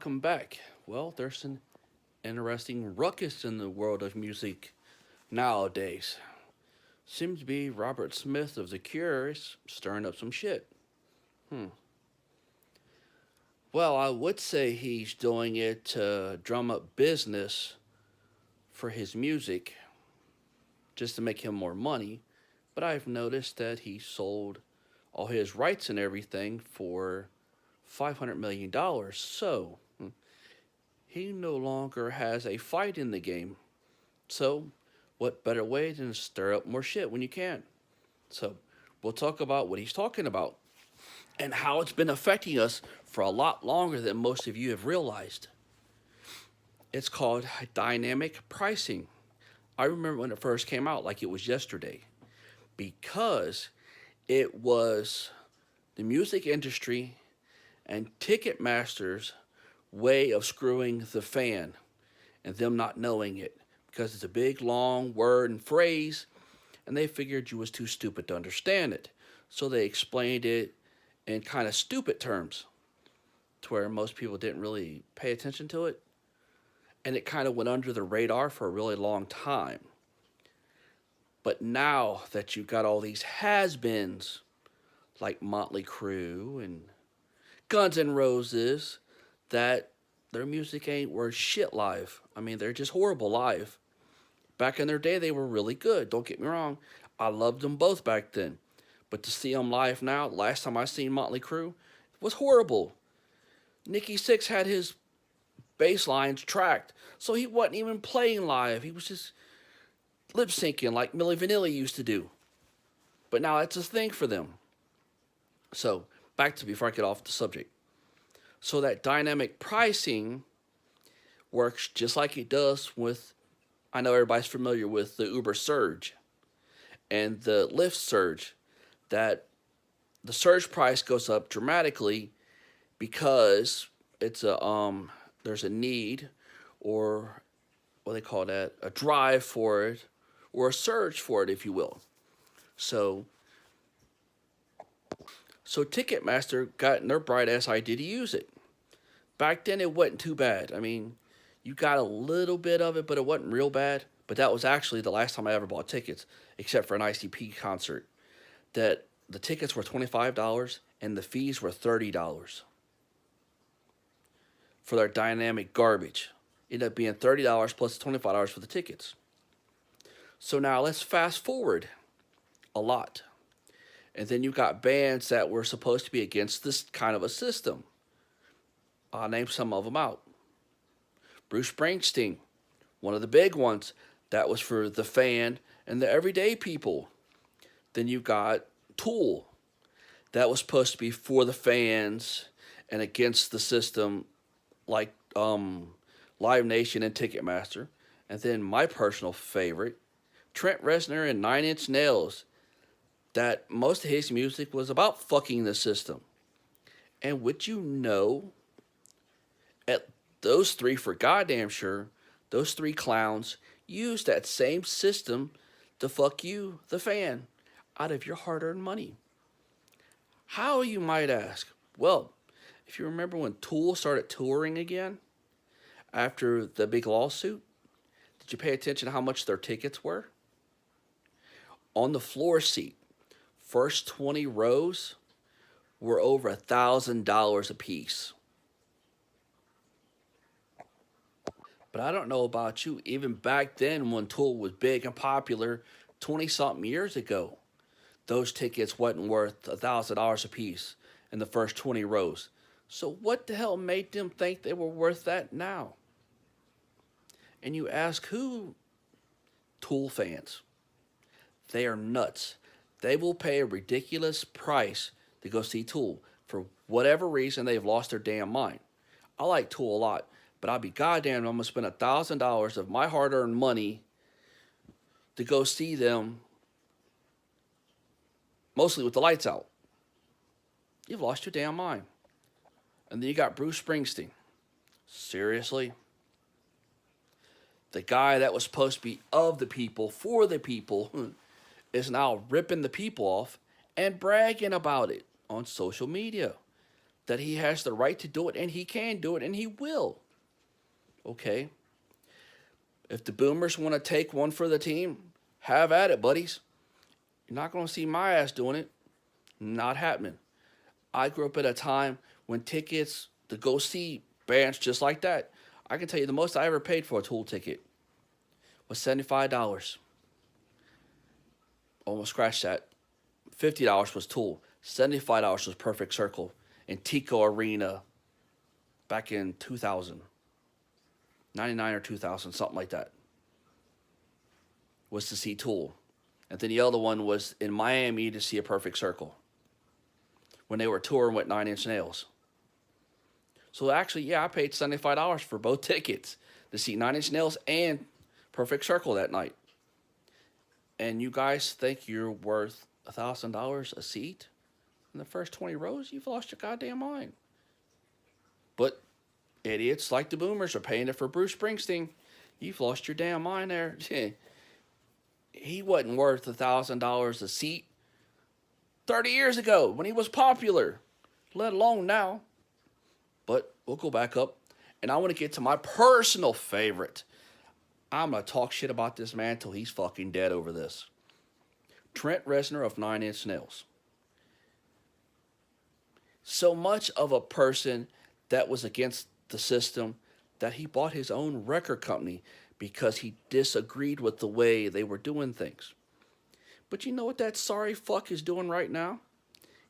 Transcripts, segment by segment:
welcome back. Well, there's an interesting ruckus in the world of music nowadays. Seems to be Robert Smith of The Cure is stirring up some shit. Hmm. Well, I would say he's doing it to drum up business for his music, just to make him more money. But I've noticed that he sold all his rights and everything for $500 million. So he no longer has a fight in the game. So, what better way than to stir up more shit when you can? So, we'll talk about what he's talking about and how it's been affecting us for a lot longer than most of you have realized. It's called dynamic pricing. I remember when it first came out like it was yesterday because it was the music industry and Ticketmaster's way of screwing the fan and them not knowing it because it's a big long word and phrase and they figured you was too stupid to understand it. So they explained it in kind of stupid terms to where most people didn't really pay attention to it. And it kind of went under the radar for a really long time. But now that you've got all these has-beens like Motley Crue and Guns N' Roses, that their music ain't worth shit live. I mean, they're just horrible live. Back in their day, they were really good. Don't get me wrong. I loved them both back then. But to see them live now, last time I seen Motley Crue, it was horrible. Nikki Sixx had his bass lines tracked, so he wasn't even playing live. He was just lip syncing like Milli Vanilli used to do. But now it's a thing for them. So, back to before I get off the subject. So that dynamic pricing works just like it does with, I know everybody's familiar with the Uber Surge and the Lyft Surge, that the surge price goes up dramatically because it's there's a need, or what they call that, a drive for it, or a surge for it, if you will. So Ticketmaster got in their bright ass idea to use it. Back then it wasn't too bad. I mean, you got a little bit of it, but it wasn't real bad. But that was actually the last time I ever bought tickets, except for an ICP concert. That the tickets were $25 and the fees were $30 for their dynamic garbage. It ended up being $30 plus $25 for the tickets. So now let's fast forward a lot. And then you've got bands that were supposed to be against this kind of a system. I'll name some of them out. Bruce Springsteen, one of the big ones, that was for the fan and the everyday people. Then you've got Tool, that was supposed to be for the fans and against the system, like Live Nation and Ticketmaster. And then my personal favorite, Trent Reznor and Nine Inch Nails, that most of his music was about fucking the system. And would you know, at those three for goddamn sure, those three clowns used that same system to fuck you, the fan, out of your hard-earned money. How, you might ask? Well, if you remember when Tool started touring again after the big lawsuit, did you pay attention to how much their tickets were? On the floor seat, first 20 rows were over $1,000 a piece. But I don't know about you, even back then when Tool was big and popular 20 something years ago, those tickets wasn't worth $1,000 a piece in the first 20 rows. So what the hell made them think they were worth that now? And you ask who? Tool fans. They are nuts. They will pay a ridiculous price to go see Tool. For whatever reason, they've lost their damn mind. I like Tool a lot, but I'll be goddamn, I'm going to spend $1,000 of my hard-earned money to go see them, mostly with the lights out. You've lost your damn mind. And then you got Bruce Springsteen. Seriously? The guy that was supposed to be of the people, for the people, is now ripping the people off and bragging about it on social media. that he has the right to do it, and he can do it, and he will. Okay? If the Boomers want to take one for the team, have at it, buddies. You're not going to see my ass doing it. Not happening. I grew up at a time when tickets to go see bands just like that, I can tell you the most I ever paid for a Tool ticket was $75. Almost scratched that. $50 was Tool. $75 was Perfect Circle in Tico Arena back in 2000. 99 or 2000, something like that. Was to see Tool. And then the other one was in Miami to see a Perfect Circle when they were touring with Nine Inch Nails. So actually, yeah, I paid $75 for both tickets to see Nine Inch Nails and Perfect Circle that night. And you guys think you're worth $1,000 a seat in the first 20 rows? You've lost your goddamn mind. But idiots like the Boomers are paying it for Bruce Springsteen. You've lost your damn mind there. He wasn't worth $1,000 a seat 30 years ago when he was popular, let alone now. But we'll go back up, and I want to get to my personal favorite. I'm going to talk shit about this man till he's fucking dead over this. Trent Reznor of Nine Inch Nails. So much of a person that was against the system that he bought his own record company because he disagreed with the way they were doing things. But you know what that sorry fuck is doing right now?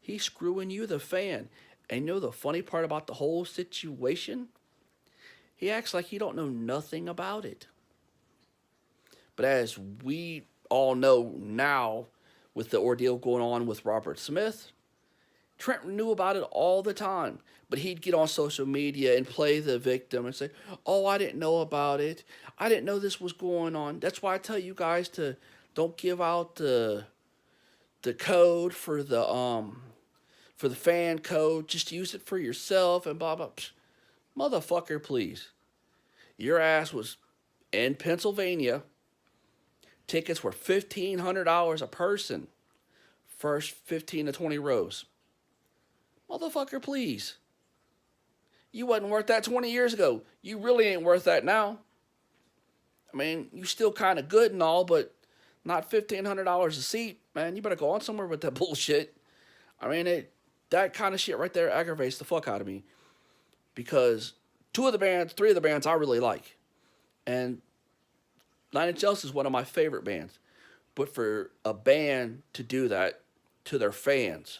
He's screwing you, the fan. And you know the funny part about the whole situation? He acts like he don't know nothing about it. But as we all know now, with the ordeal going on with Robert Smith, Trent knew about it all the time. But he'd get on social media and play the victim and say, oh, I didn't know about it. I didn't know this was going on. That's why I tell you guys to don't give out the code for the fan code. Just use it for yourself and blah, blah. Psh, motherfucker, please. Your ass was in Pennsylvania. Tickets were $1,500 a person. First 15 to 20 rows. Motherfucker, please. You wasn't worth that 20 years ago. You really ain't worth that now. I mean, you still kind of good and all, but not $1,500 a seat, man. You better go on somewhere with that bullshit. I mean, that kind of shit right there aggravates the fuck out of me. Because three of the bands I really like. And Nine Inch Nails is one of my favorite bands. But for a band to do that to their fans,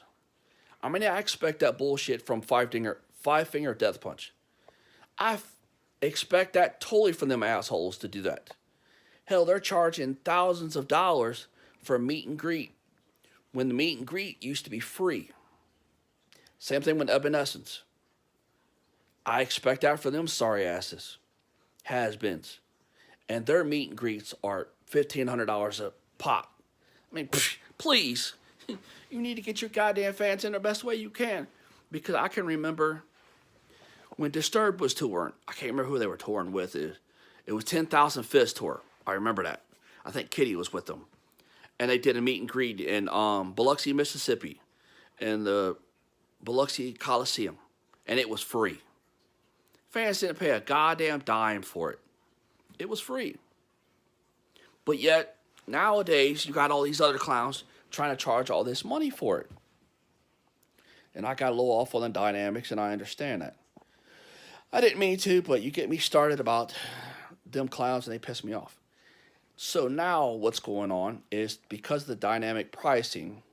I mean, I expect that bullshit from Five Finger Death Punch. I expect that totally from them assholes to do that. Hell, they're charging thousands of dollars for a meet and greet when the meet and greet used to be free. Same thing with Evanescence. I expect that for them sorry asses. Has-beens. And their meet and greets are $1,500 a pop. I mean, please. You need to get your goddamn fans in the best way you can. Because I can remember when Disturbed was touring. I can't remember who they were touring with. It was 10,000 Fist tour. I remember that. I think Kitty was with them. And they did a meet and greet in Biloxi, Mississippi. In the Biloxi Coliseum. And it was free. Fans didn't pay a goddamn dime for it. It was free. But yet, nowadays, you got all these other clowns trying to charge all this money for it. And I got a little off on the dynamics, and I understand that. I didn't mean to, but you get me started about them clowns, and they piss me off. So now what's going on is because of the dynamic pricing,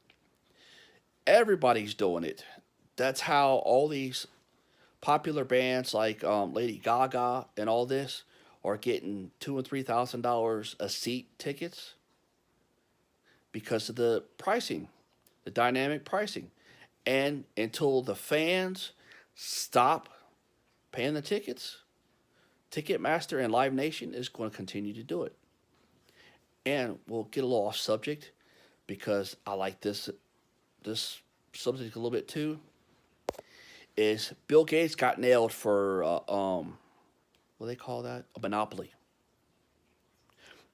everybody's doing it. That's how all these popular bands like Lady Gaga and all this are getting $2,000 and $3,000 a seat tickets because of the pricing, the dynamic pricing. And until the fans stop paying the tickets, Ticketmaster and Live Nation is going to continue to do it. And we'll get a little off subject because I like this subject a little bit too. Is Bill Gates got nailed for what do they call that? A monopoly.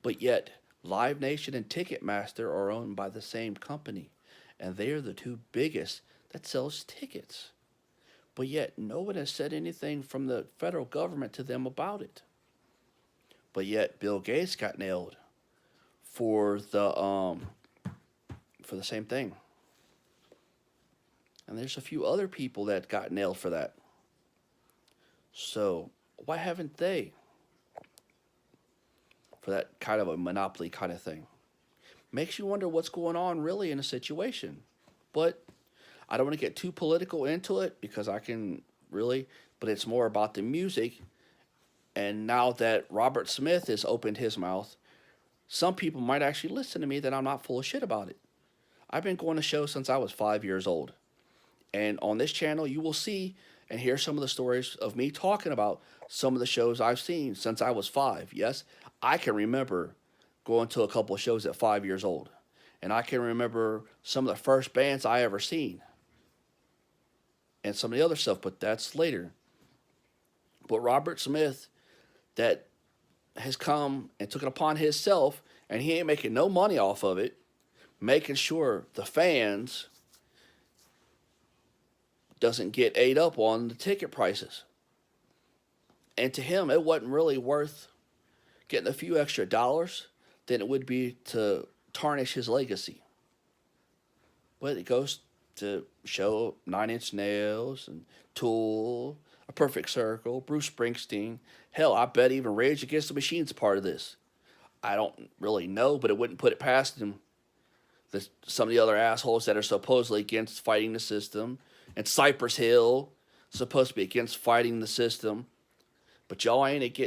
But yet, Live Nation and Ticketmaster are owned by the same company. And they are the two biggest that sells tickets. but yet no one has said anything from the federal government to them about it. But yet Bill Gates got nailed for the same thing. And there's a few other people that got nailed for that. So why haven't they? For that kind of a monopoly kind of thing. Makes you wonder what's going on really in a situation. But I don't want to get too political into it because I can really, but it's more about the music. And now that Robert Smith has opened his mouth, some people might actually listen to me that I'm not full of shit about it. I've been going to shows since I was 5 years old. And on this channel, you will see and hear some of the stories of me talking about some of the shows I've seen since I was 5. Yes, I can remember going to a couple of shows at 5 years old. And I can remember some of the first bands I ever seen. And some of the other stuff, but that's later. But Robert Smith, that has come and took it upon himself, and he ain't making no money off of it, making sure the fans doesn't get ate up on the ticket prices. And to him, it wasn't really worth getting a few extra dollars than it would be to tarnish his legacy. But it goes to show Nine Inch Nails and Tool, A Perfect Circle, Bruce Springsteen. Hell, I bet even Rage Against the Machine's part of this. I don't really know, but it wouldn't put it past him. Some of the other assholes that are supposedly against fighting the system, and Cypress Hill, supposed to be against fighting the system. But y'all ain't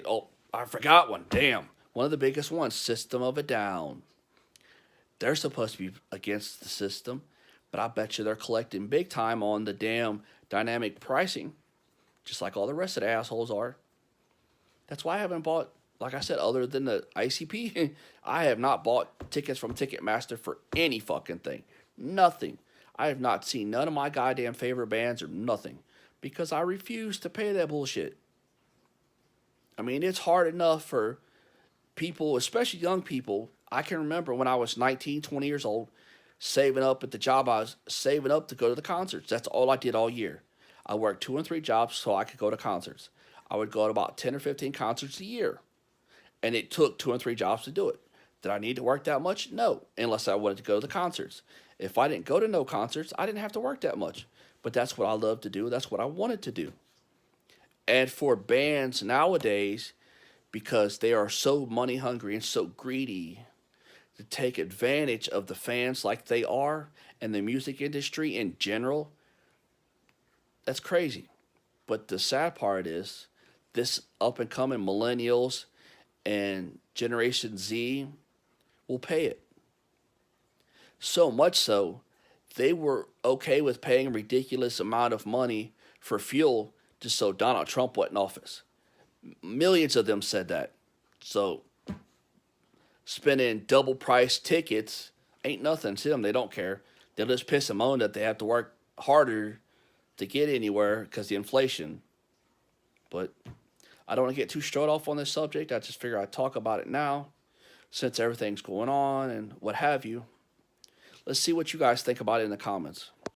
I forgot one. Damn. One of the biggest ones, System of a Down. They're supposed to be against the system, but I bet you they're collecting big time on the damn dynamic pricing, just like all the rest of the assholes are. That's why I haven't bought, like I said, other than the ICP, I have not bought tickets from Ticketmaster for any fucking thing. Nothing. I have not seen none of my goddamn favorite bands or nothing because I refuse to pay that bullshit. I mean, it's hard enough for people, especially young people. I can remember when I was 19, 20 years old, saving up at the job I was saving up to go to the concerts. That's all I did all year. I worked 2 and 3 jobs so I could go to concerts. I would go to about 10 or 15 concerts a year. And it took 2 and 3 jobs to do it. Did I need to work that much? No, unless I wanted to go to the concerts. If I didn't go to no concerts, I didn't have to work that much. But that's what I love to do. That's what I wanted to do. And for bands nowadays, because they are so money hungry and so greedy to take advantage of the fans like they are and the music industry in general, that's crazy. But the sad part is this up and coming millennials and Generation Z will pay it. So much so, they were okay with paying a ridiculous amount of money for fuel just so Donald Trump went in office. Millions of them said that. So spending double price tickets ain't nothing to them. They don't care. They'll just piss and moan that they have to work harder to get anywhere because the inflation. But I don't want to get too straight off on this subject. I just figure I'd talk about it now since everything's going on and what have you. Let's see what you guys think about it in the comments.